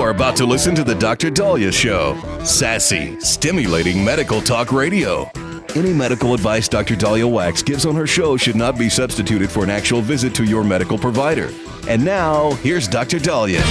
You're about to listen to the Dr. Daliah Show. Sassy, stimulating medical talk radio. Any medical advice Dr. Daliah Wax gives on her show should not be substituted for an actual visit to your medical provider. And now, here's Dr. Daliah.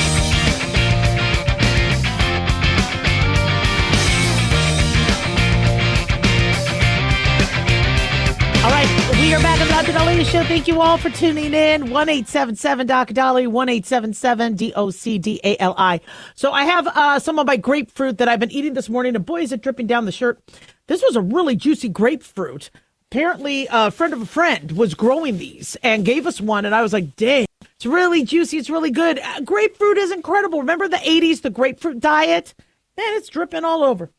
All right, we are back on the Dr. Daliah Show. Thank you all for tuning in. 1-877-Dr. Daliah, 1-877-DOCDALI. So I have some of my grapefruit that I've been eating this morning, and boy, is it dripping down the shirt. This was a really juicy grapefruit. Apparently, a friend of a friend was growing these and gave us one, and I was like, dang, it's really juicy. It's really good. Grapefruit is incredible. Remember the 80s, the grapefruit diet? Man, it's dripping all over.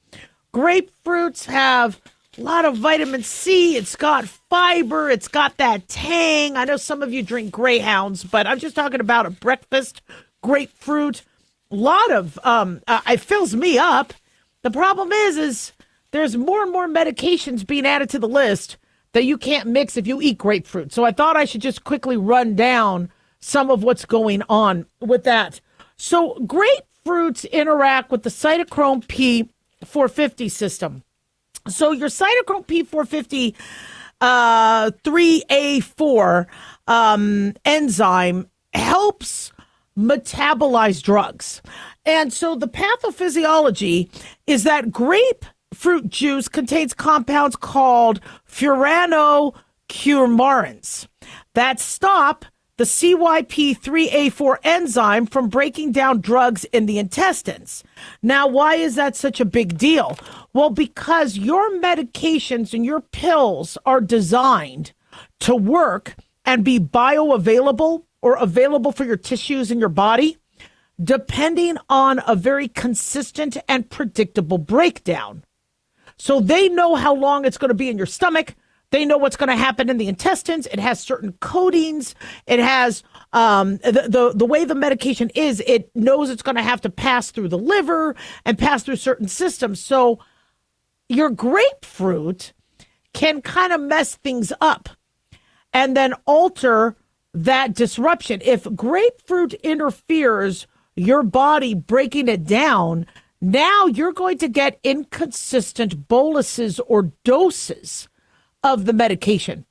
Grapefruits have a lot of vitamin C. It's got fiber. It's got that tang. I know some of you drink Greyhounds, but I'm just talking about a breakfast grapefruit. A lot of, it fills me up. The problem is there's more and more medications being added to the list that you can't mix if you eat grapefruit. So I thought I should just quickly run down some of what's going on with that. So grapefruits interact with the cytochrome P450 system. So your cytochrome P450 3A4 enzyme helps metabolize drugs. And so the pathophysiology is that grapefruit juice contains compounds called furanocoumarins that stop the CYP3A4 enzyme from breaking down drugs in the intestines. Now, why is that such a big deal? Well, because your medications and your pills are designed to work and be bioavailable or available for your tissues in your body, depending on a very consistent and predictable breakdown. So they know how long it's going to be in your stomach. They know what's going to happen in the intestines. It has certain coatings. It has the way the medication is, it knows it's going to have to pass through the liver and pass through certain systems. So your grapefruit can kind of mess things up and then alter that disruption. If grapefruit interferes your body breaking it down, now you're going to get inconsistent boluses or doses of the medication.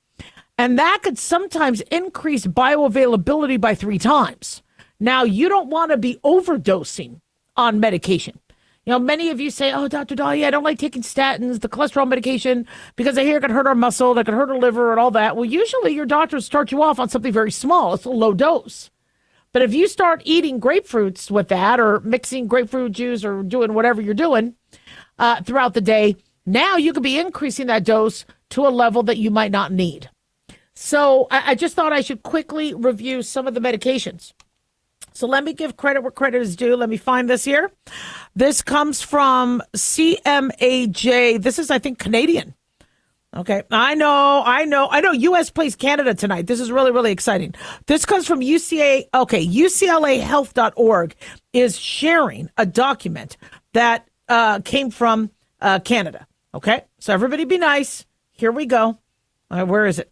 And that could sometimes increase bioavailability by 3 times. Now, you don't want to be overdosing on medication. You know, many of you say, oh, Dr. Daliah, I don't like taking statins, the cholesterol medication, because I hear it can hurt our muscle, that can hurt our liver and all that. Well, usually your doctors start you off on something very small. It's a low dose. But if you start eating grapefruits with that or mixing grapefruit juice or doing whatever you're doing throughout the day, now you could be increasing that dose to a level that you might not need. So I just thought I should quickly review some of the medications. So let me give credit where credit is due. Let me find this here. This comes from CMAJ. This is, I think, Canadian. Okay. I know. U.S. plays Canada tonight. This is really, really exciting. This comes from UCLAhealth.org is sharing a document that came from Canada. Okay. So everybody be nice. Here we go. All right, where is it?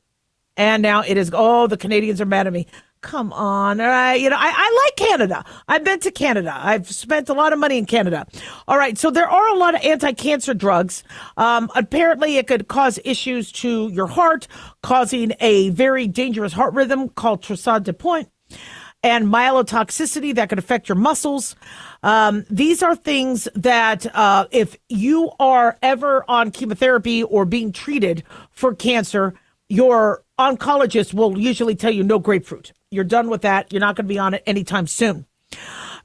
And now it is. Oh, the Canadians are mad at me. Come on. All right. You know, I like Canada. I've been to Canada. I've spent a lot of money in Canada. All right. So there are a lot of anti-cancer drugs. Apparently, it could cause issues to your heart, causing a very dangerous heart rhythm called torsade de pointe, and myelotoxicity that could affect your muscles. These are things that if you are ever on chemotherapy or being treated for cancer, your oncologist will usually tell you no grapefruit. You're done with that. You're not going to be on it anytime soon.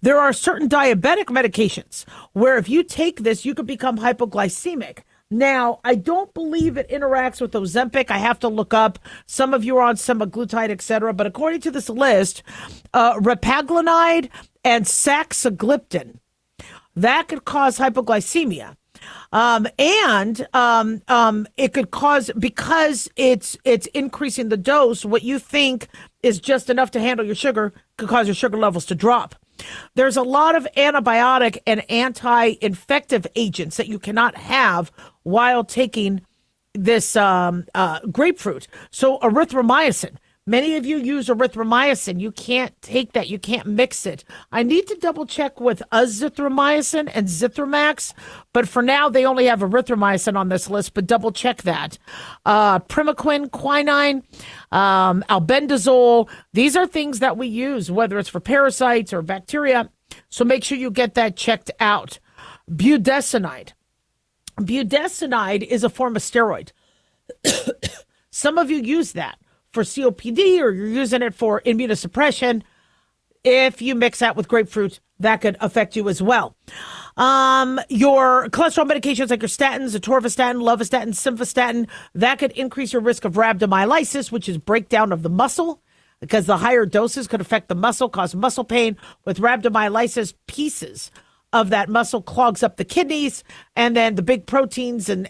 There are certain diabetic medications where if you take this, you could become hypoglycemic. Now, I don't believe it interacts with Ozempic. I have to look up. Some of you are on semaglutide, etc. But according to this list, repaglinide and saxagliptin, that could cause hypoglycemia. It could cause, because it's increasing the dose, what you think is just enough to handle your sugar could cause your sugar levels to drop. There's a lot of antibiotic and anti-infective agents that you cannot have while taking this grapefruit. So erythromycin, Many of you use erythromycin. You can't take that. You can't mix it. I need to double check with azithromycin and Zithromax, but for now they only have erythromycin on this list, but double check that. Primaquine, quinine, albendazole. These are things that we use, whether it's for parasites or bacteria. So make sure you get that checked out. Budesonide. Budesonide is a form of steroid. Some of you use that for COPD, or you're using it for immunosuppression. If you mix that with grapefruit, that could affect you as well. Your cholesterol medications like your statins, atorvastatin, lovastatin, simvastatin, that could increase your risk of rhabdomyolysis, which is breakdown of the muscle, because the higher doses could affect the muscle, cause muscle pain. With rhabdomyolysis, pieces of that muscle clogs up the kidneys, and then the big proteins and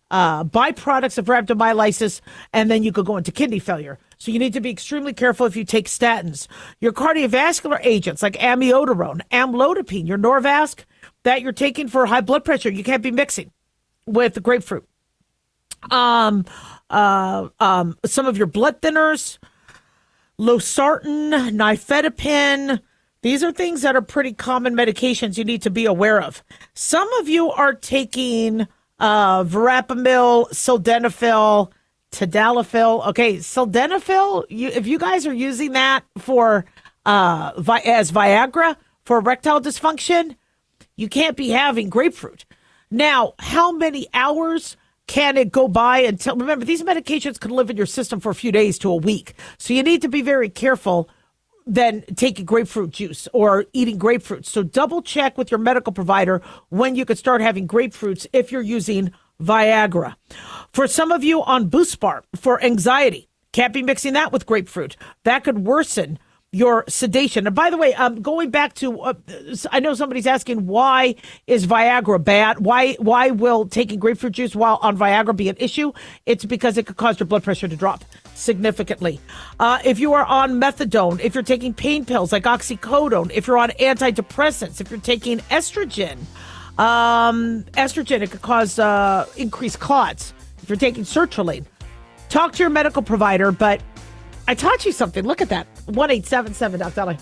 byproducts of rhabdomyolysis, and then you could go into kidney failure. So you need to be extremely careful if you take statins. Your cardiovascular agents like amiodarone, amlodipine, your Norvasc that you're taking for high blood pressure, you can't be mixing with grapefruit. Some of your blood thinners, losartan, nifedipine. These are things that are pretty common medications you need to be aware of. Some of you are taking verapamil, sildenafil, tadalafil. Okay, sildenafil, if you guys are using that for as Viagra for erectile dysfunction, you can't be having grapefruit. Now, how many hours can it go by until, remember, these medications can live in your system for a few days to a week. So you need to be very careful than taking grapefruit juice or eating grapefruit. So double check with your medical provider when you could start having grapefruits if you're using Viagra. For some of you on Buspar for anxiety, can't be mixing that with grapefruit. That could worsen your sedation. And by the way, going back to, I know somebody's asking, why is Viagra bad? Why will taking grapefruit juice while on Viagra be an issue? It's because it could cause your blood pressure to drop significantly. If you are on methadone, if you're taking pain pills like oxycodone, if you're on antidepressants, if you're taking estrogen, it could cause increased clots. If you're taking sertraline, talk to your medical provider. But I taught you something. Look at that. 1877 Dr. Daliah.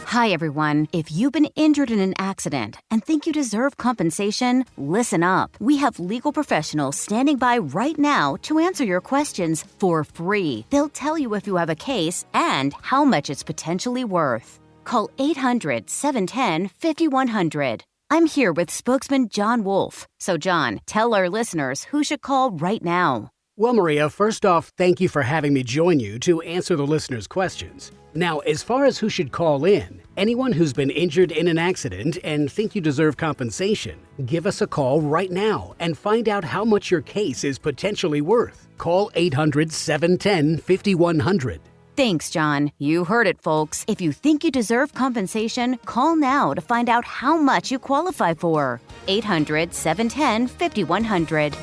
Hi, everyone. If you've been injured in an accident and think you deserve compensation, listen up. We have legal professionals standing by right now to answer your questions for free. They'll tell you if you have a case and how much it's potentially worth. Call 800-710-5100. I'm here with spokesman John Wolf. So, John, tell our listeners who should call right now. Well, Maria, first off, thank you for having me join you to answer the listeners' questions. Now, as far as who should call in, anyone who's been injured in an accident and think you deserve compensation, give us a call right now and find out how much your case is potentially worth. Call 800-710-5100. Thanks, John. You heard it, folks. If you think you deserve compensation, call now to find out how much you qualify for. 800-710-5100.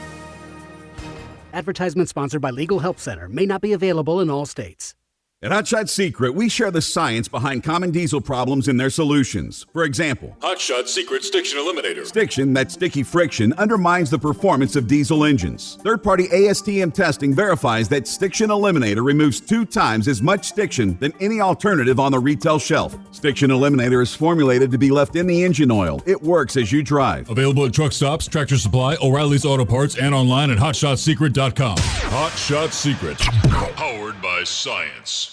Advertisement sponsored by Legal Help Center. May not be available in all states. At Hotshot Secret, we share the science behind common diesel problems and their solutions. For example, Hotshot Secret Stiction Eliminator. Stiction, that sticky friction, undermines the performance of diesel engines. Third-party ASTM testing verifies that Stiction Eliminator removes 2 times as much stiction than any alternative on the retail shelf. Stiction Eliminator is formulated to be left in the engine oil. It works as you drive. Available at truck stops, Tractor Supply, O'Reilly's Auto Parts, and online at HotShotSecret.com. Hotshot Secret. Powered by science.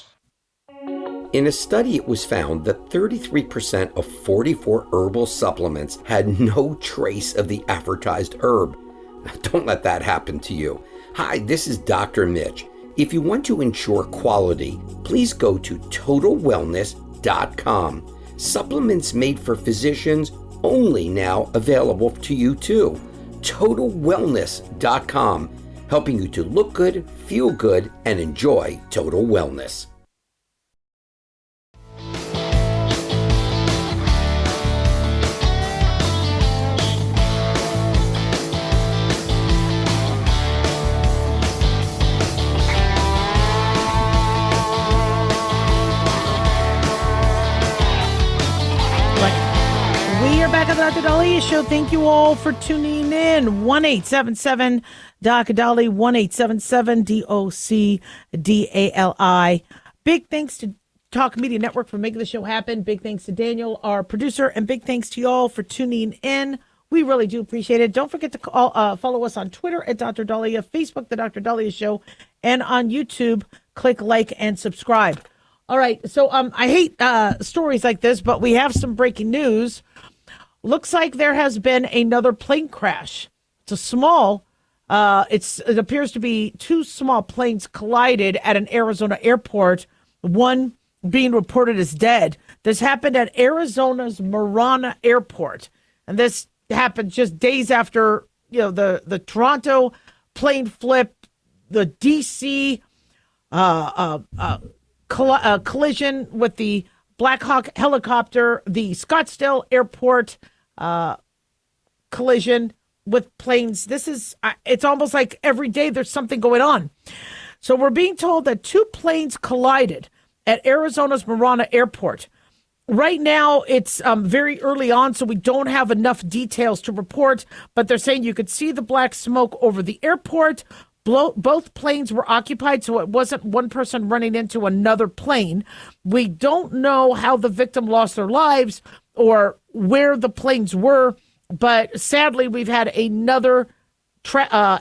In a study, it was found that 33% of 44 herbal supplements had no trace of the advertised herb. Don't let that happen to you. Hi, this is Dr. Mitch. If you want to ensure quality, please go to TotalWellness.com. Supplements made for physicians only now available to you too. TotalWellness.com, helping you to look good, feel good, and enjoy total wellness. are back on the Dr. Daliah Show. Thank you all for tuning in. 1-877-Dr. Dali, 1-877-DOC-DALI. Big thanks to Talk Media Network for making the show happen. Big thanks to Daniel, our producer, and big thanks to you all for tuning in. We really do appreciate it. Don't forget to follow us on Twitter at Dr. Daliah, Facebook, The Dr. Daliah Show, and on YouTube, click like and subscribe. All right, so I hate stories like this, but we have some breaking news. Looks like there has been another plane crash. It's a small, it appears to be two small planes collided at an Arizona airport, one being reported as dead. This happened at Arizona's Marana Airport, and this happened just days after, the Toronto plane flip, the DC collision with the Black Hawk helicopter, the Scottsdale Airport collision with planes. It's almost like every day there's something going on. So we're being told that two planes collided at Arizona's Marana Airport. Right now, it's very early on, so we don't have enough details to report, but they're saying you could see the black smoke over the airport. Both planes were occupied, so it wasn't one person running into another plane. We don't know how the victim lost their lives or where the planes were, but sadly, we've had another FAA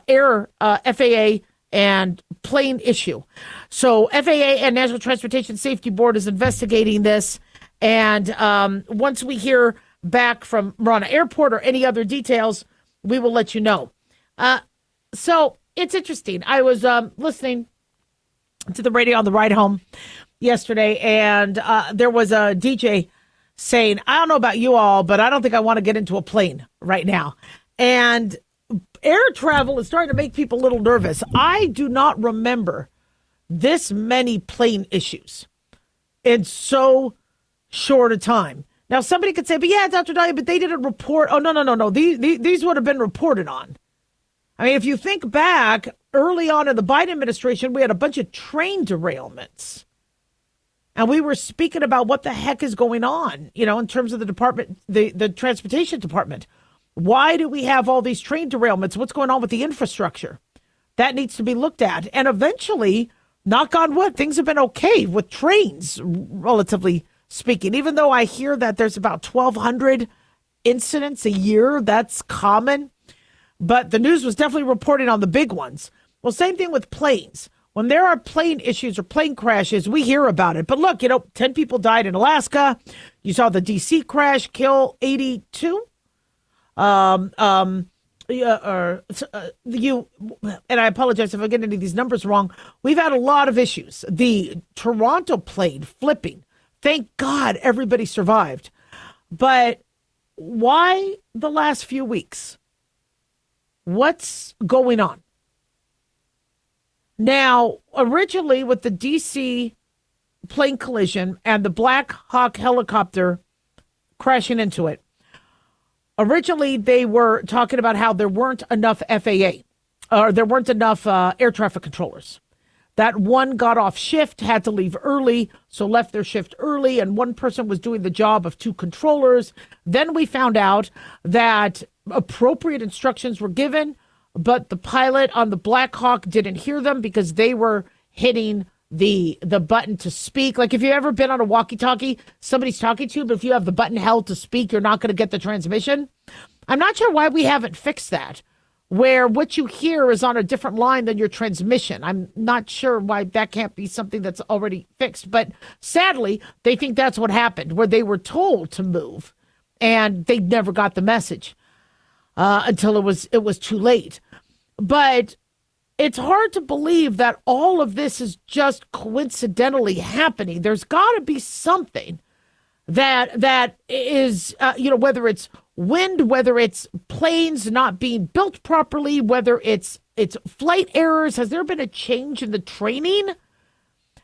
and plane issue. So FAA and National Transportation Safety Board is investigating this, and once we hear back from Marana Airport or any other details, we will let you know. So it's interesting. I was listening to the radio on the ride home yesterday, and there was a DJ saying, I don't know about you all, but I don't think I want to get into a plane right now. And air travel is starting to make people a little nervous. I do not remember this many plane issues in so short a time. Now, somebody could say, but yeah, Dr. Daliah, but they didn't report. Oh, no. These would have been reported on. I mean, if you think back early on in the Biden administration, we had a bunch of train derailments. And we were speaking about what the heck is going on, in terms of the department, the transportation department. Why do we have all these train derailments? What's going on with the infrastructure? That needs to be looked at. And eventually, knock on wood, things have been okay with trains, relatively speaking. Even though I hear that there's about 1,200 incidents a year, that's common. But the news was definitely reporting on the big ones. Well, same thing with planes. When there are plane issues or plane crashes, we hear about it. But look, 10 people died in Alaska. You saw the DC crash kill 82. And I apologize if I get any of these numbers wrong. We've had a lot of issues. The Toronto plane flipping. Thank God everybody survived. But why the last few weeks? What's going on? Now, originally with the DC plane collision and the Black Hawk helicopter crashing into it, originally they were talking about how there weren't enough FAA, or there weren't enough air traffic controllers. That one got off shift, had to leave early, so left their shift early, and one person was doing the job of two controllers. Then we found out that appropriate instructions were given, but the pilot on the Black Hawk didn't hear them because they were hitting the button to speak. Like if you've ever been on a walkie-talkie, somebody's talking to you, but if you have the button held to speak, you're not going to get the transmission. I'm not sure why we haven't fixed that, where what you hear is on a different line than your transmission. I'm not sure why that can't be something that's already fixed. But sadly, they think that's what happened, where they were told to move and they never got the message until it was too late. But it's hard to believe that all of this is just coincidentally happening. There's got to be something that is, whether it's wind, whether it's planes not being built properly, whether it's flight errors. Has there been a change in the training?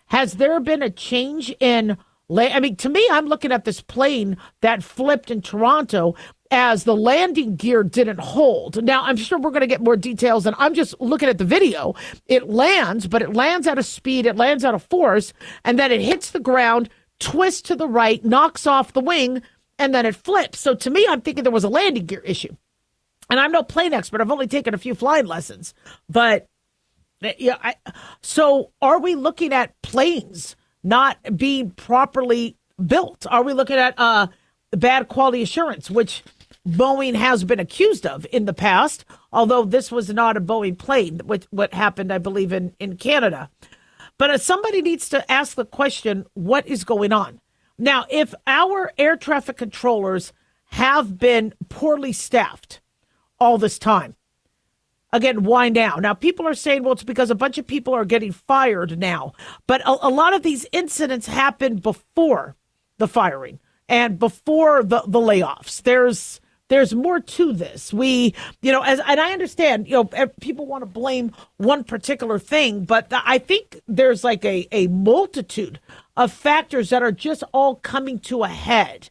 Has there been a change in, to me, I'm looking at this plane that flipped in Toronto as the landing gear didn't hold. Now, I'm sure we're going to get more details, and I'm just looking at the video. It lands, but it lands at a speed, it lands at a force, and then it hits the ground, twists to the right, knocks off the wing, and then it flips. So to me, I'm thinking there was a landing gear issue. And I'm no plane expert. I've only taken a few flying lessons. But yeah, so are we looking at planes not being properly built? Are we looking at bad quality assurance, which Boeing has been accused of in the past, although this was not a Boeing plane, what happened, I believe, in Canada. But somebody needs to ask the question, what is going on? Now, if our air traffic controllers have been poorly staffed all this time, again, why now? Now, people are saying, well, it's because a bunch of people are getting fired now. But a lot of these incidents happened before the firing and before the layoffs. There's more to this. And I understand, people want to blame one particular thing, but I think there's like a multitude of factors that are just all coming to a head.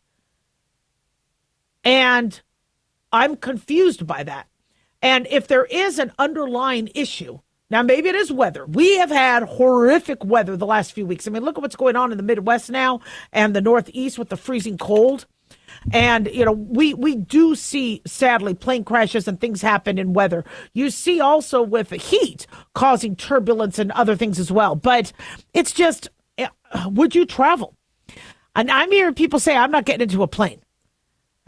And I'm confused by that. And if there is an underlying issue, now maybe it is weather. We have had horrific weather the last few weeks. I mean, look at what's going on in the Midwest now and the Northeast with the freezing cold. And, we do see, sadly, plane crashes and things happen in weather. You see also with the heat causing turbulence and other things as well. But it's just, would you travel? And I'm hearing people say, I'm not getting into a plane.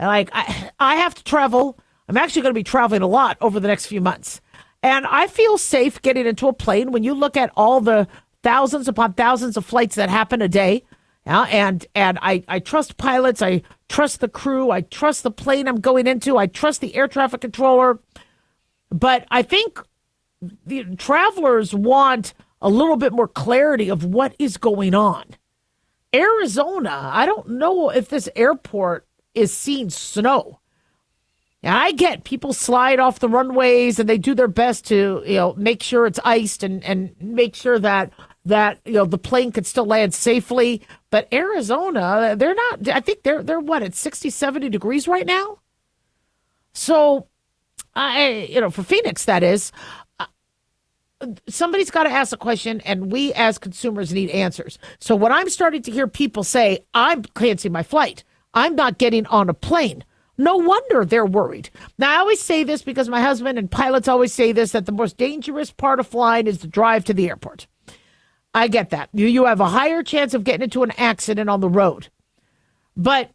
Like, I have to travel. I'm actually going to be traveling a lot over the next few months. And I feel safe getting into a plane when you look at all the thousands upon thousands of flights that happen a day. Yeah, and I trust pilots. I trust the crew. I trust the plane I'm going into. I trust the air traffic controller. But I think the travelers want a little bit more clarity of what is going on. Arizona, I don't know if this airport is seeing snow. And I get people slide off the runways and they do their best to, make sure it's iced and make sure that the plane could still land safely. But Arizona, they're not, I think they're what, at 60, 70 degrees right now? So, for Phoenix, that is, somebody's got to ask a question, and we as consumers need answers. So when I'm starting to hear people say, I can't see my flight, I'm not getting on a plane, no wonder they're worried. Now, I always say this because my husband and pilots always say this, that the most dangerous part of flying is the drive to the airport. I get that. You have a higher chance of getting into an accident on the road. But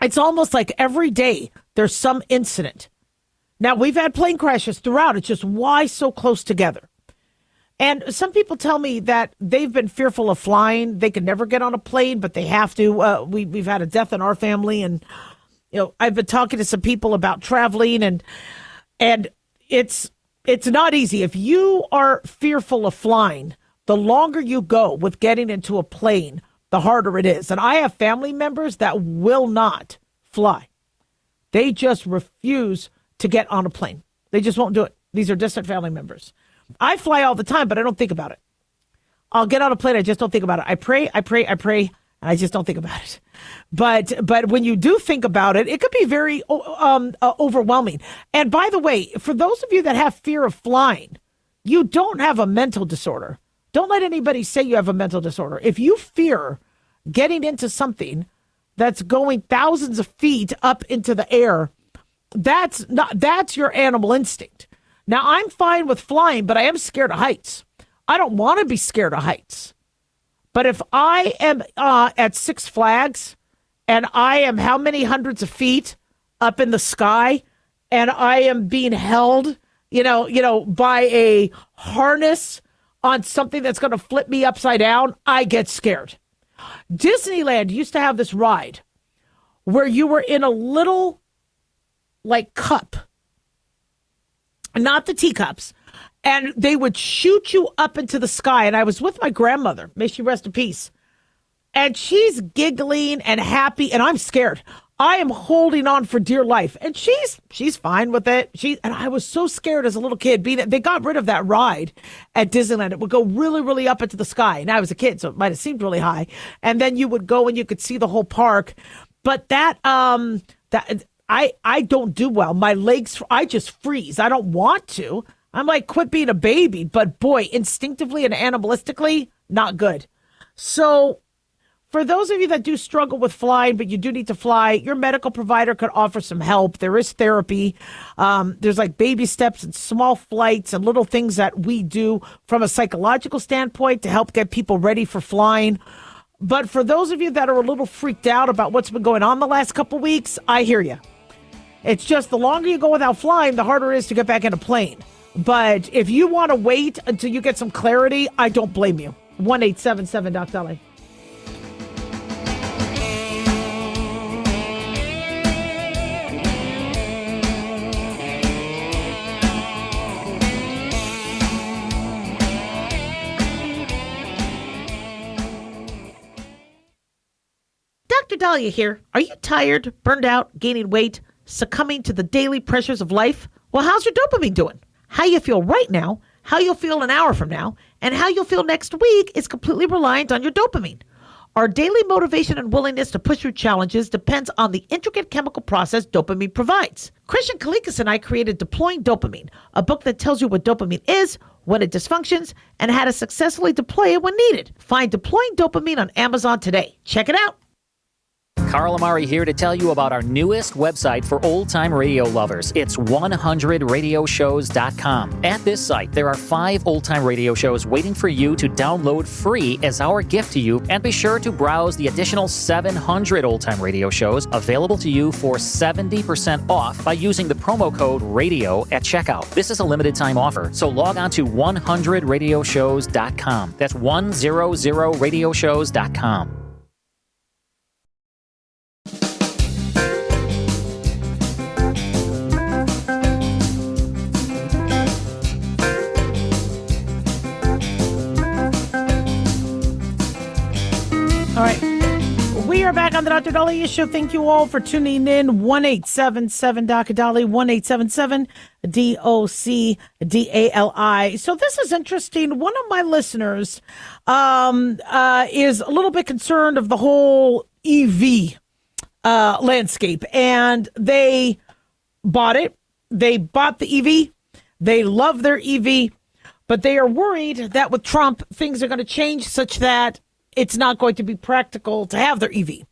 it's almost like every day there's some incident. Now, we've had plane crashes throughout. It's just why so close together? And some people tell me that they've been fearful of flying. They can never get on a plane, but they have to. We've had a death in our family. And, I've been talking to some people about traveling. And it's not easy. If you are fearful of flying, the longer you go with getting into a plane, the harder it is. And I have family members that will not fly. They just refuse to get on a plane. They just won't do it. These are distant family members. I fly all the time, but I don't think about it. I'll get on a plane. I just don't think about it. I pray, and I just don't think about it. But when you do think about it, it could be very overwhelming. And by the way, for those of you that have fear of flying, you don't have a mental disorder. Don't let anybody say you have a mental disorder. If you fear getting into something that's going thousands of feet up into the air, that's your animal instinct. Now, I'm fine with flying, but I am scared of heights. I don't want to be scared of heights. But if I am at Six Flags and I am how many hundreds of feet up in the sky and I am being held, by a harness on something that's going to flip me upside down, I get scared. Disneyland used to have this ride where you were in a little, cup, not the teacups, and they would shoot you up into the sky. And I was with my grandmother, may she rest in peace, and she's giggling and happy, and I'm scared. I am holding on for dear life, and she's fine with it. And I was so scared as a little kid. They got rid of that ride at Disneyland. It would go really, really up into the sky. And I was a kid, so it might have seemed really high. And then you would go and you could see the whole park. But I don't do well. My legs, I just freeze. I don't want to. I'm like, quit being a baby. But boy, instinctively and animalistically, not good. So For those of you that do struggle with flying, but you do need to fly, your medical provider could offer some help. There is therapy. There's like baby steps and small flights and little things that we do from a psychological standpoint to help get people ready for flying. But for those of you that are a little freaked out about what's been going on the last couple weeks, I hear you. It's just the longer you go without flying, the harder it is to get back in a plane. But if you want to wait until you get some clarity, I don't blame you. 1-877-DOC-Daliah. Dr. Daliah here. Are you tired, burned out, gaining weight, succumbing to the daily pressures of life? Well, how's your dopamine doing? How you feel right now, how you'll feel an hour from now, and how you'll feel next week is completely reliant on your dopamine. Our daily motivation and willingness to push through challenges depends on the intricate chemical process dopamine provides. Christian Kalikas and I created Deploying Dopamine, a book that tells you what dopamine is, when it dysfunctions, and how to successfully deploy it when needed. Find Deploying Dopamine on Amazon today. Check it out. Carl Amari here to tell you about our newest website for old-time radio lovers. It's 100radioshows.com. At this site, there are 5 old-time radio shows waiting for you to download free as our gift to you, and be sure to browse the additional 700 old-time radio shows available to you for 70% off by using the promo code RADIO at checkout. This is a limited-time offer, so log on to 100radioshows.com. That's 100radioshows.com. All right. We are back on the Dr. Daliah Show. Thank you all for tuning in. 1-877-Dr. DOCDALI. So this is interesting. One of my listeners is a little bit concerned of the whole EV landscape. And they bought it. They bought the EV. They love their EV. But they are worried that with Trump, things are going to change such that it's not going to be practical to have their EV.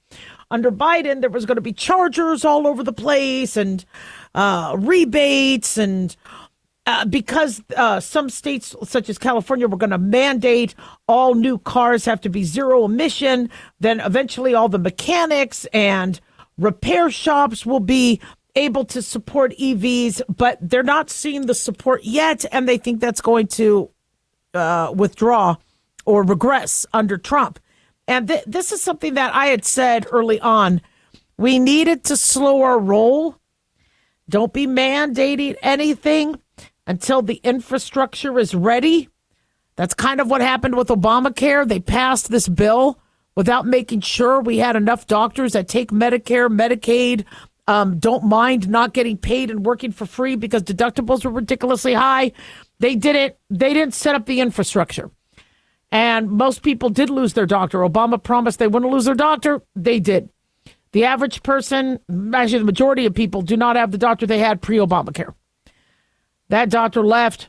Under Biden, there was going to be chargers all over the place and rebates. And because some states, such as California, were going to mandate all new cars have to be zero emission, then eventually all the mechanics and repair shops will be able to support EVs, but they're not seeing the support yet, and they think that's going to withdraw or regress under Trump. And this is something that I had said early on. We needed to slow our roll. Don't be mandating anything until the infrastructure is ready. That's kind of what happened with Obamacare. They passed this bill without making sure we had enough doctors that take Medicare, Medicaid, don't mind not getting paid and working for free because deductibles were ridiculously high. They didn't set up the infrastructure. And most people did lose their doctor. Obama promised they wouldn't lose their doctor. They did. The average person, actually the majority of people, do not have the doctor they had pre-Obamacare. That doctor left,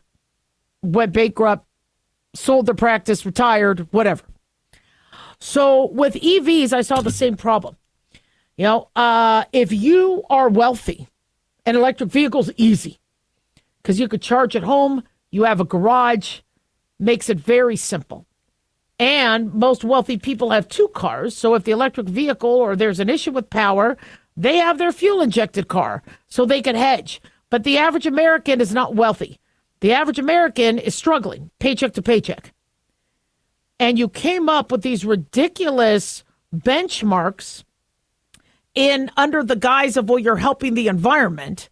went bankrupt, sold their practice, retired, whatever. So with EVs, I saw the same problem. You know, if you are wealthy, an electric vehicle is easy because you could charge at home. You have a garage, makes it very simple. And most wealthy people have 2 cars. So if the electric vehicle or there's an issue with power, they have their fuel injected car so they can hedge. But the average American is not wealthy. The average American is struggling paycheck to paycheck. And you came up with these ridiculous benchmarks in under the guise of, well, you're helping the environment.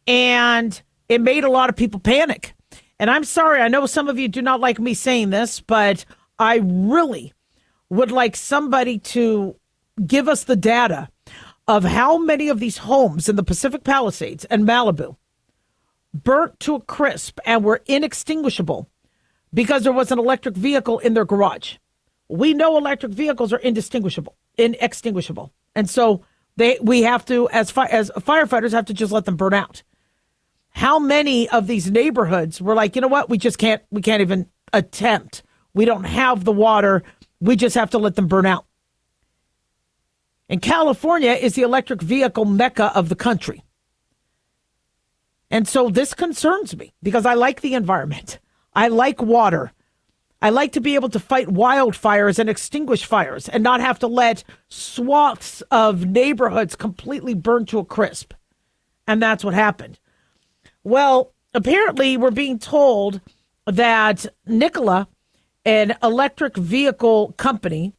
And it made a lot of people panic. And I'm sorry, I know some of you do not like me saying this, but I really would like somebody to give us the data of how many of these homes in the Pacific Palisades and Malibu burnt to a crisp and were inextinguishable because there was an electric vehicle in their garage. We know electric vehicles are inextinguishable. And so we have to, as firefighters, have to just let them burn out. How many of these neighborhoods were like, you know what, we can't even attempt. We don't have the water. We just have to let them burn out. And California is the electric vehicle mecca of the country. And so this concerns me because I like the environment. I like water. I like to be able to fight wildfires and extinguish fires and not have to let swaths of neighborhoods completely burn to a crisp. And that's what happened. Well, apparently we're being told that Nikola, an electric vehicle company,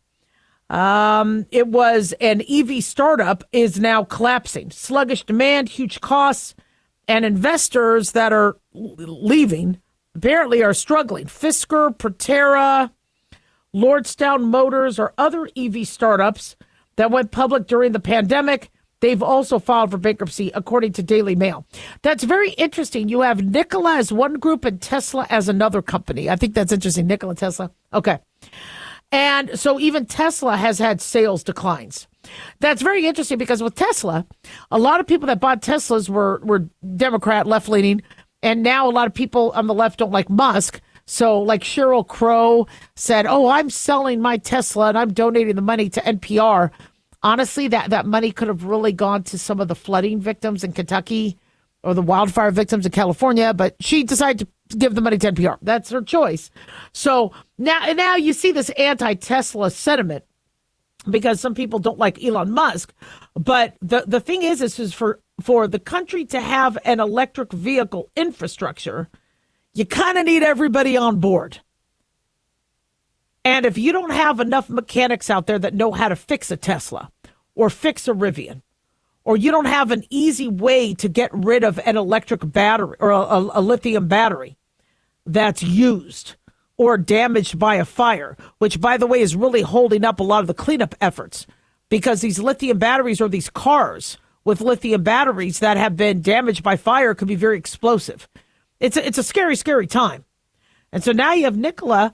it was an EV startup, is now collapsing. Sluggish demand, huge costs, and investors that are leaving apparently are struggling. Fisker, Proterra, Lordstown Motors, or other EV startups that went public during the pandemic. They've also filed for bankruptcy, according to Daily Mail. That's very interesting. You have Nikola as one group and Tesla as another company. I think that's interesting. Nikola, Tesla. Okay. And so even Tesla has had sales declines. That's very interesting because with Tesla, a lot of people that bought Teslas were Democrat, left-leaning, and now a lot of people on the left don't like Musk. So like Sheryl Crow said, oh, I'm selling my Tesla and I'm donating the money to NPR. Honestly, that money could have really gone to some of the flooding victims in Kentucky or the wildfire victims in California, but she decided to give the money to NPR. That's her choice. So now you see this anti-Tesla sentiment because some people don't like Elon Musk. But the thing is for the country to have an electric vehicle infrastructure, you kind of need everybody on board. And if you don't have enough mechanics out there that know how to fix a Tesla or fix a Rivian, or you don't have an easy way to get rid of an electric battery or a lithium battery that's used or damaged by a fire, which, by the way, is really holding up a lot of the cleanup efforts because these lithium batteries or these cars with lithium batteries that have been damaged by fire could be very explosive. It's a scary, scary time. And so now you have Nikola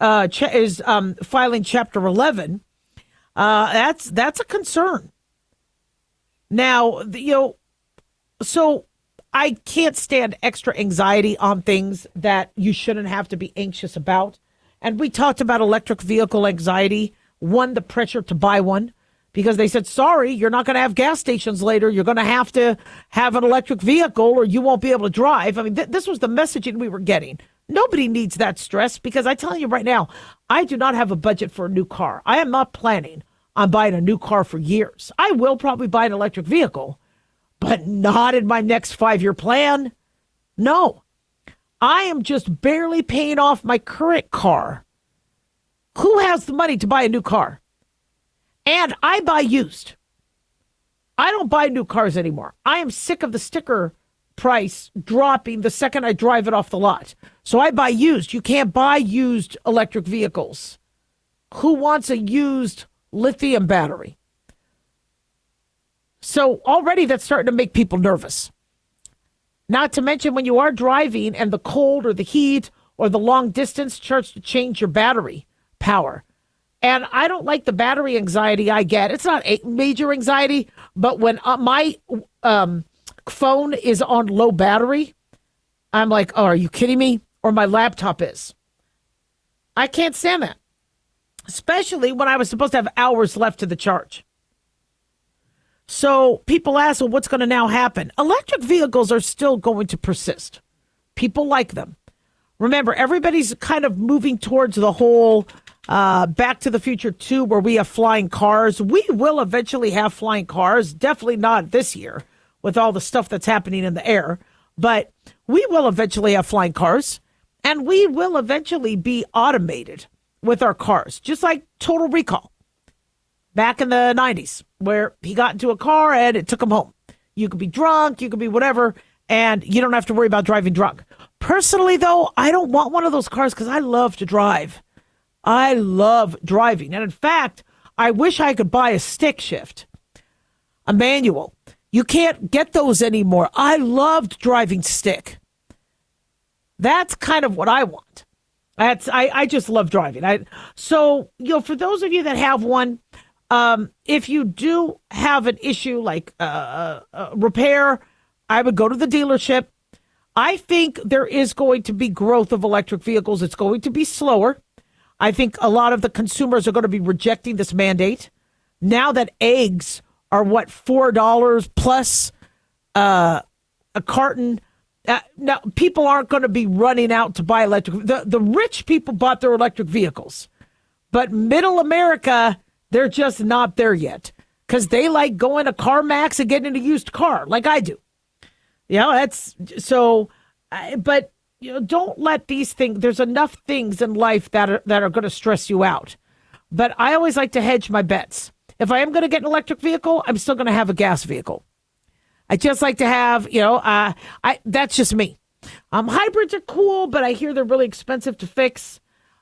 is filing Chapter 11. That's a concern. Now, so I can't stand extra anxiety on things that you shouldn't have to be anxious about. And we talked about electric vehicle anxiety, the pressure to buy one, because they said, sorry, you're not going to have gas stations later. You're going to have an electric vehicle or you won't be able to drive. I mean, this was the messaging we were getting. Nobody needs that stress because I tell you right now, I do not have a budget for a new car. I am not planning on buying a new car for years. I will probably buy an electric vehicle, but not in my next 5-year plan. No, I am just barely paying off my current car. Who has the money to buy a new car? And I buy used. I don't buy new cars anymore. I am sick of the sticker price dropping the second I drive it off the lot. So I buy used. You can't buy used electric vehicles. Who wants a used lithium battery? So already that's starting to make people nervous. Not to mention when you are driving and the cold or the heat or the long distance starts to change your battery power. And I don't like the battery anxiety I get. It's not a major anxiety, but when my phone is on low battery, I'm like, oh, are you kidding me? Or my laptop is. I can't stand that. Especially when I was supposed to have hours left to the charge. So people ask, well, what's going to now happen? Electric vehicles are still going to persist. People like them. Remember, everybody's kind of moving towards the whole Back to the Future 2, where we have flying cars. We will eventually have flying cars. Definitely not this year with all the stuff that's happening in the air. But we will eventually have flying cars. And we will eventually be automated with our cars, just like Total Recall back in the 90s, where he got into a car and it took him home. You could be drunk, you could be whatever, and you don't have to worry about driving drunk. Personally, though, I don't want one of those cars because I love to drive. I love driving. And in fact, I wish I could buy a stick shift, a manual. You can't get those anymore. I loved driving stick. That's kind of what I want. I just love driving. So, for those of you that have one, if you do have an issue like repair, I would go to the dealership. I think there is going to be growth of electric vehicles. It's going to be slower. I think a lot of the consumers are going to be rejecting this mandate Now that eggs are $4 plus a carton. Now, people aren't going to be running out to buy electric. The rich people bought their electric vehicles, but middle America, they're just not there yet because they like going to CarMax and getting a used car like I do. That's so. But don't let these things. There's enough things in life that are going to stress you out. But I always like to hedge my bets. If I am going to get an electric vehicle, I'm still going to have a gas vehicle. I just like to have, that's just me. Hybrids are cool, but I hear they're really expensive to fix.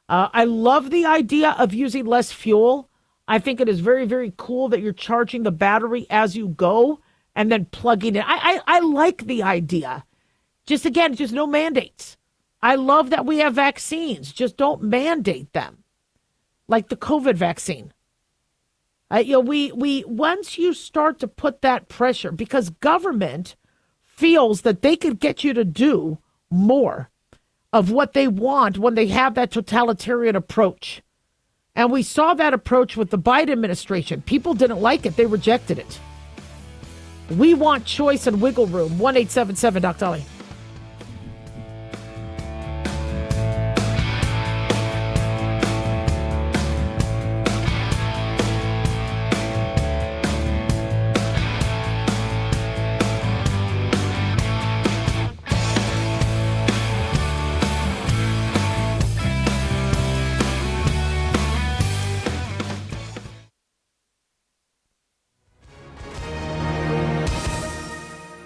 I love the idea of using less fuel. I think it is very, very cool that you're charging the battery as you go and then plugging it. I like the idea. Just no mandates. I love that we have vaccines. Just don't mandate them. Like the COVID vaccine. We once you start to put that pressure, because government feels that they could get you to do more of what they want when they have that totalitarian approach. And we saw that approach with the Biden administration. People didn't like it. They rejected it. We want choice and wiggle room. 1-877 Dr. Daliah.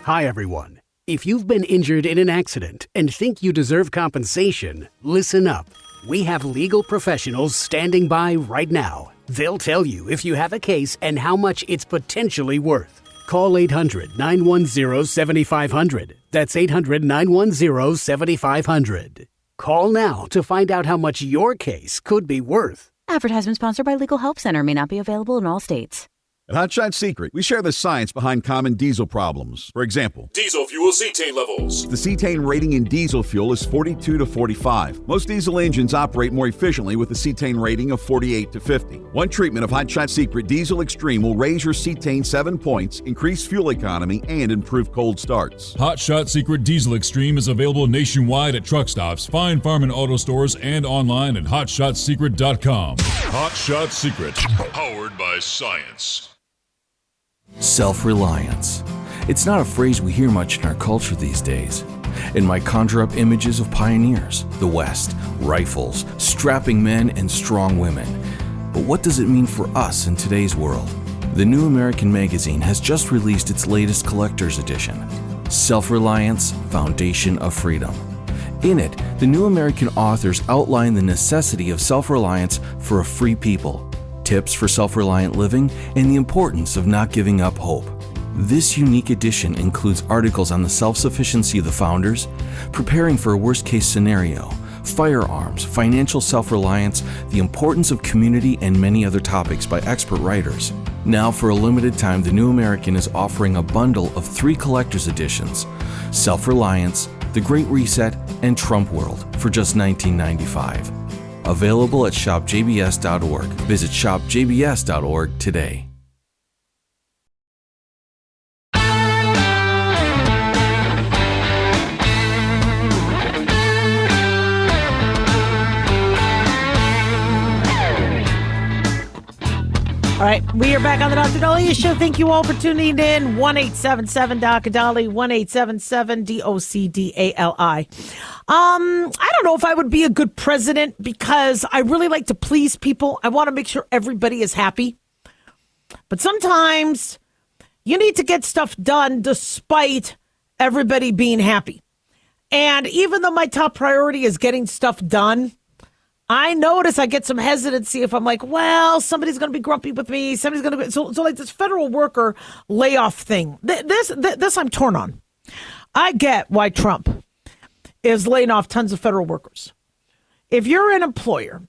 Hi, everyone. If you've been injured in an accident and think you deserve compensation, listen up. We have legal professionals standing by right now. They'll tell you if you have a case and how much it's potentially worth. Call 800-910-7500. That's 800-910-7500. Call now to find out how much your case could be worth. Advertisement sponsored by Legal Help Center. May not be available in all states. At Hot Shot Secret, we share the science behind common diesel problems. For example, Diesel fuel cetane levels. the cetane rating in diesel fuel is 42 to 45. Most diesel engines operate more efficiently with a cetane rating of 48 to 50. One treatment of Hot Shot Secret Diesel Extreme will raise your cetane 7 points, increase fuel economy, and improve cold starts. Hot Shot Secret Diesel Extreme is available nationwide at truck stops, fine farm and auto stores, and online at hotshotsecret.com. Hot Shot Secret, powered by science. Self-reliance. It's not a phrase we hear much in our culture these days. It might conjure up images of pioneers, the West, rifles, strapping men, and strong women. But what does it mean for us in today's world? The New American Magazine has just released its latest collector's edition, Self-Reliance, Foundation of Freedom. In it, the New American authors outline the necessity of self-reliance for a free people, tips for self-reliant living, and the importance of not giving up hope. This unique edition includes articles on the self-sufficiency of the founders, preparing for a worst-case scenario, firearms, financial self-reliance, the importance of community, and many other topics by expert writers. Now, for a limited time, the New American is offering a bundle of 3 collector's editions, Self-Reliance, The Great Reset, and Trump World, for just $19.95. Available at shopjbs.org. Visit shopjbs.org today. All right, we are back on the Dr. Daliah Show. Thank you all for tuning in. 1-877-Dr. Daliah, 1-877-DOCDALI. I don't know if I would be a good president because I really like to please people. I want to make sure everybody is happy. But sometimes you need to get stuff done despite everybody being happy. And even though my top priority is getting stuff done, I notice I get some hesitancy if I'm like, well, somebody's going to be grumpy with me. Somebody's going to be so like this federal worker layoff thing. This I'm torn on. I get why Trump is laying off tons of federal workers. If you're an employer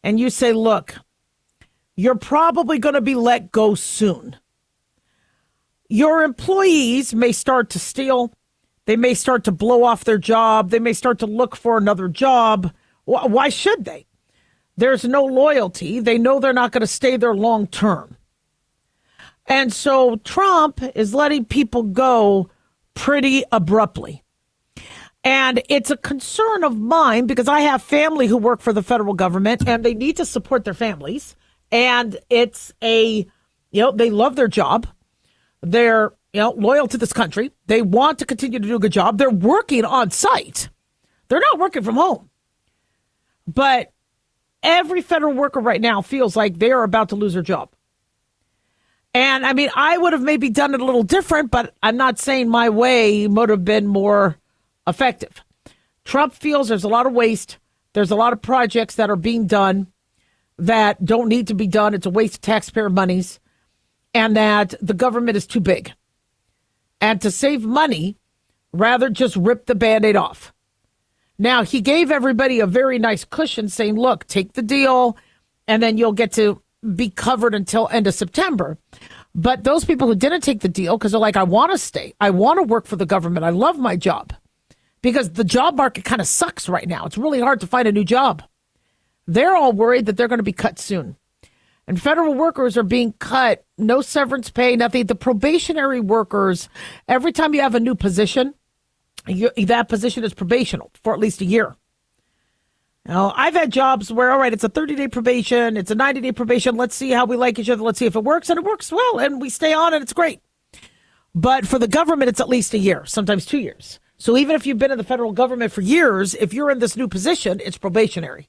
and you say, look, you're probably going to be let go soon. Your employees may start to steal. They may start to blow off their job. They may start to look for another job. Why should they? There's no loyalty. They know they're not going to stay there long term. And so Trump is letting people go pretty abruptly. And it's a concern of mine because I have family who work for the federal government and they need to support their families. And it's they love their job. They're, loyal to this country. They want to continue to do a good job. They're working on site. They're not working from home. But every federal worker right now feels like they are about to lose their job. And I mean, I would have maybe done it a little different, but I'm not saying my way would have been more effective. Trump feels there's a lot of waste. There's a lot of projects that are being done that don't need to be done. It's a waste of taxpayer monies, and that the government is too big. And to save money, rather just rip the Band-Aid off. Now, he gave everybody a very nice cushion saying, look, take the deal, and then you'll get to be covered until end of September. But those people who didn't take the deal, because they're like, I want to stay. I want to work for the government. I love my job. Because the job market kind of sucks right now. It's really hard to find a new job. They're all worried that they're going to be cut soon. And federal workers are being cut. No severance pay, nothing. The probationary workers, every time you have a new position, that position is probational for at least a year. Now, I've had jobs where, all right, it's a 30-day probation, it's a 90-day probation. Let's see how we like each other. Let's see if it works. And it works well. And we stay on and it's great. But for the government, it's at least a year, sometimes 2 years. So even if you've been in the federal government for years, if you're in this new position, it's probationary.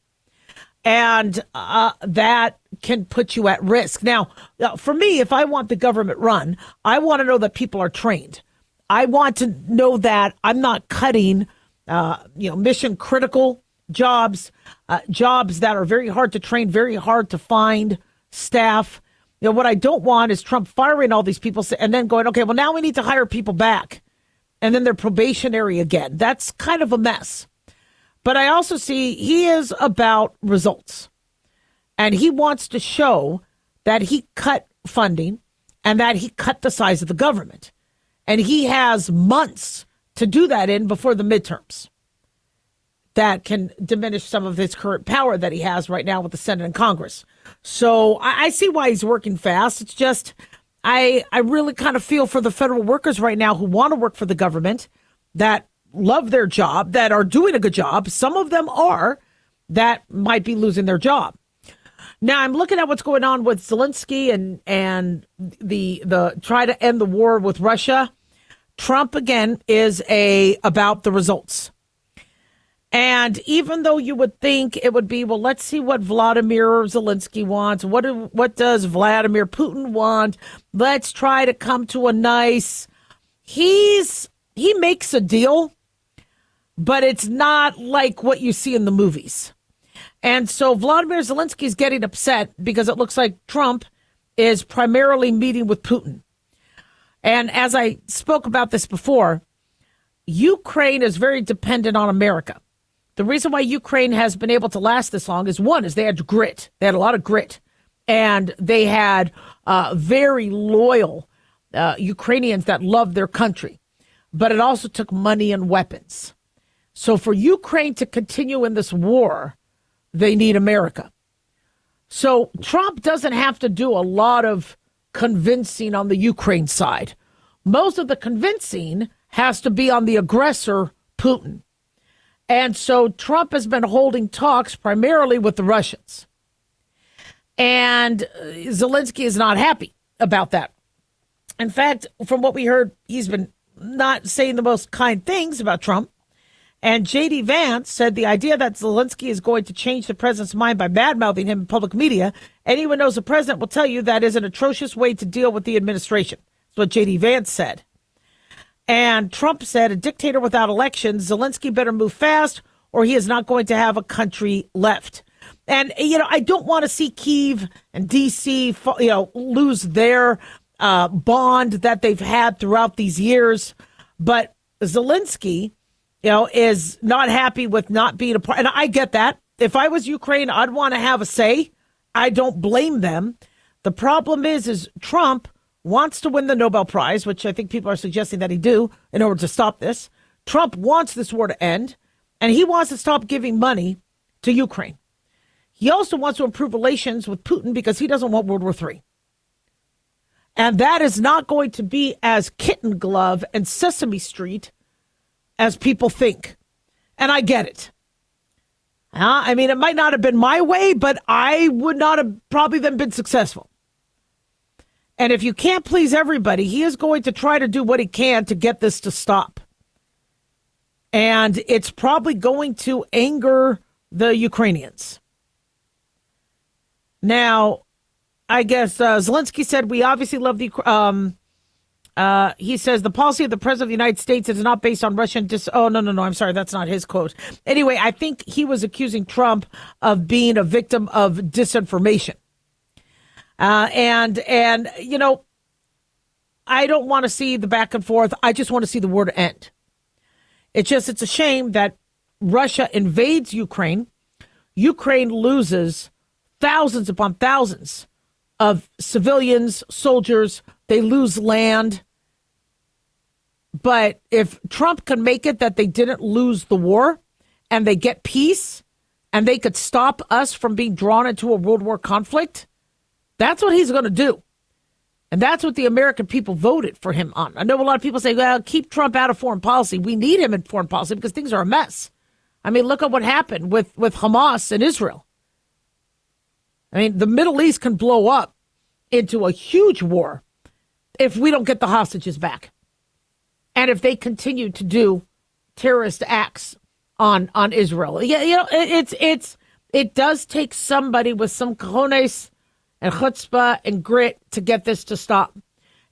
And that can put you at risk. Now, for me, if I want the government run, I want to know that people are trained. I want to know that I'm not cutting, mission critical jobs, jobs that are very hard to train, very hard to find staff. What I don't want is Trump firing all these people and then going, okay, well, now we need to hire people back. And then they're probationary again. That's kind of a mess. But I also see he is about results. And he wants to show that he cut funding and that he cut the size of the government. And he has months to do that in before the midterms. That can diminish some of his current power that he has right now with the Senate and Congress. So I see why he's working fast. It's just I really kind of feel for the federal workers right now who want to work for the government, that love their job, that are doing a good job. Some of them are, that might be losing their job. Now, I'm looking at what's going on with Zelensky and the try to end the war with Russia. Trump, again, is about the results. And even though you would think it would be, well, let's see what Vladimir Zelensky wants. What does Vladimir Putin want? Let's try to come to a nice. He makes a deal, but it's not like what you see in the movies. And so Vladimir Zelensky is getting upset because it looks like Trump is primarily meeting with Putin. And as I spoke about this before, Ukraine is very dependent on America. The reason why Ukraine has been able to last this long is, one, is they had grit. They had a lot of grit. And they had very loyal Ukrainians that loved their country. But it also took money and weapons. So for Ukraine to continue in this war, they need America. So Trump doesn't have to do a lot of convincing on the Ukraine side. Most of the convincing has to be on the aggressor, Putin. And so Trump has been holding talks primarily with the Russians. And Zelensky is not happy about that. In fact, from what we heard, he's been not saying the most kind things about Trump. And J.D. Vance said the idea that Zelensky is going to change the president's mind by badmouthing him in public media, anyone knows the president will tell you that is an atrocious way to deal with the administration. That's what J.D. Vance said. And Trump said, a dictator without elections, Zelensky better move fast or he is not going to have a country left. And, I don't want to see Kyiv and D.C., lose their bond that they've had throughout these years. But Zelensky, is not happy with not being a part. And I get that. If I was Ukraine, I'd want to have a say. I don't blame them. The problem is Trump wants to win the Nobel Prize, which I think people are suggesting that he do in order to stop this. Trump wants this war to end, and he wants to stop giving money to Ukraine. He also wants to improve relations with Putin because he doesn't want World War III. And that is not going to be as kitten glove and Sesame Street as people think. And I get it. I mean, it might not have been my way, but I would not have probably then been successful. And if you can't please everybody, he is going to try to do what he can to get this to stop. And it's probably going to anger the Ukrainians. Now, I guess Zelensky said, we obviously love the... he says the policy of the president of the United States is not based on Russian oh, no. I'm sorry. That's not his quote. Anyway, I think he was accusing Trump of being a victim of disinformation. And you know, I don't want to see the back and forth. I just want to see the war end. It's a shame that Russia invades Ukraine. Ukraine loses thousands upon thousands of civilians, soldiers. They lose land. But if Trump can make it that they didn't lose the war and they get peace and they could stop us from being drawn into a world war conflict, that's what he's going to do. And that's what the American people voted for him on. I know a lot of people say, well, keep Trump out of foreign policy. We need him in foreign policy because things are a mess. I mean, look at what happened with Hamas and Israel. I mean, the Middle East can blow up into a huge war if we don't get the hostages back. And if they continue to do terrorist acts on Israel. Yeah, you know, it does take somebody with some cojones and chutzpah and grit to get this to stop.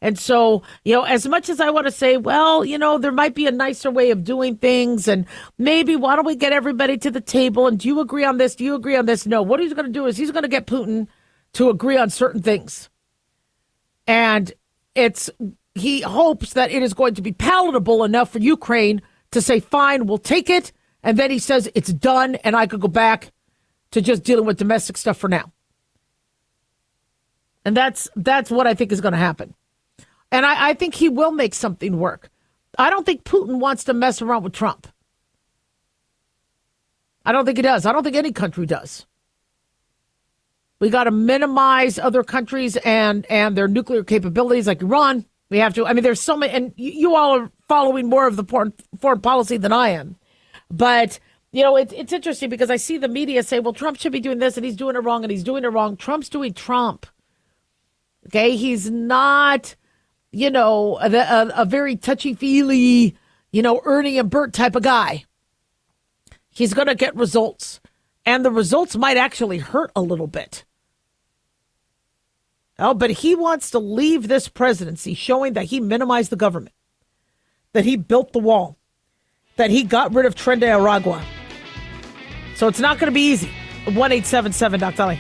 And so, you know, as much as I want to say, well, you know, there might be a nicer way of doing things, and maybe why don't we get everybody to the table, and do you agree on this? Do you agree on this? No, what he's going to do is he's going to get Putin to agree on certain things. And he hopes that it is going to be palatable enough for Ukraine to say, fine, we'll take it. And then he says it's done and I could go back to just dealing with domestic stuff for now. And that's what I think is going to happen. And I think he will make something work. I don't think Putin wants to mess around with Trump. I don't think he does. I don't think any country does. We got to minimize other countries and their nuclear capabilities like Iran. We have to. I mean, there's so many, and you all are following more of the foreign policy than I am. But, you know, it's interesting because I see the media say, well, Trump should be doing this and he's doing it wrong and he's doing it wrong. Trump's doing Trump. Okay, he's not, you know, a very touchy-feely, you know, Ernie and Bert type of guy. He's going to get results. And the results might actually hurt a little bit. Oh, but he wants to leave this presidency showing that he minimized the government, that he built the wall, that he got rid of Tren de Aragua. So it's not going to be easy. 1-877 Dr. Daliah.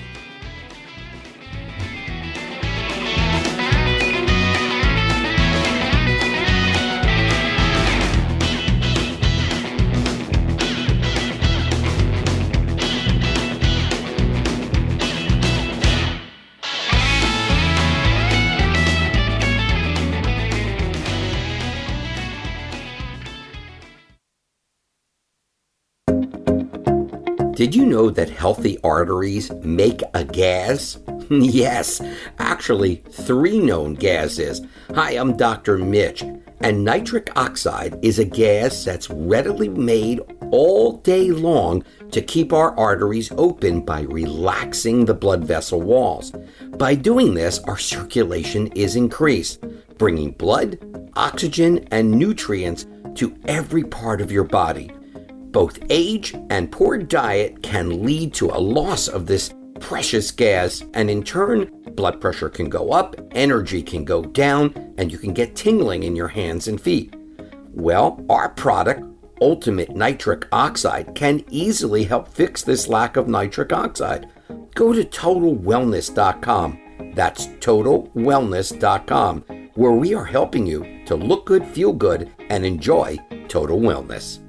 Did you know that healthy arteries make a gas? Yes, actually 3 known gases. Hi, I'm Dr. Mitch, and nitric oxide is a gas that's readily made all day long to keep our arteries open by relaxing the blood vessel walls. By doing this, our circulation is increased, bringing blood, oxygen, and nutrients to every part of your body. Both age and poor diet can lead to a loss of this precious gas, and in turn, blood pressure can go up, energy can go down, and you can get tingling in your hands and feet. Well, our product, Ultimate Nitric Oxide, can easily help fix this lack of nitric oxide. Go to TotalWellness.com. That's TotalWellness.com, where we are helping you to look good, feel good, and enjoy total wellness.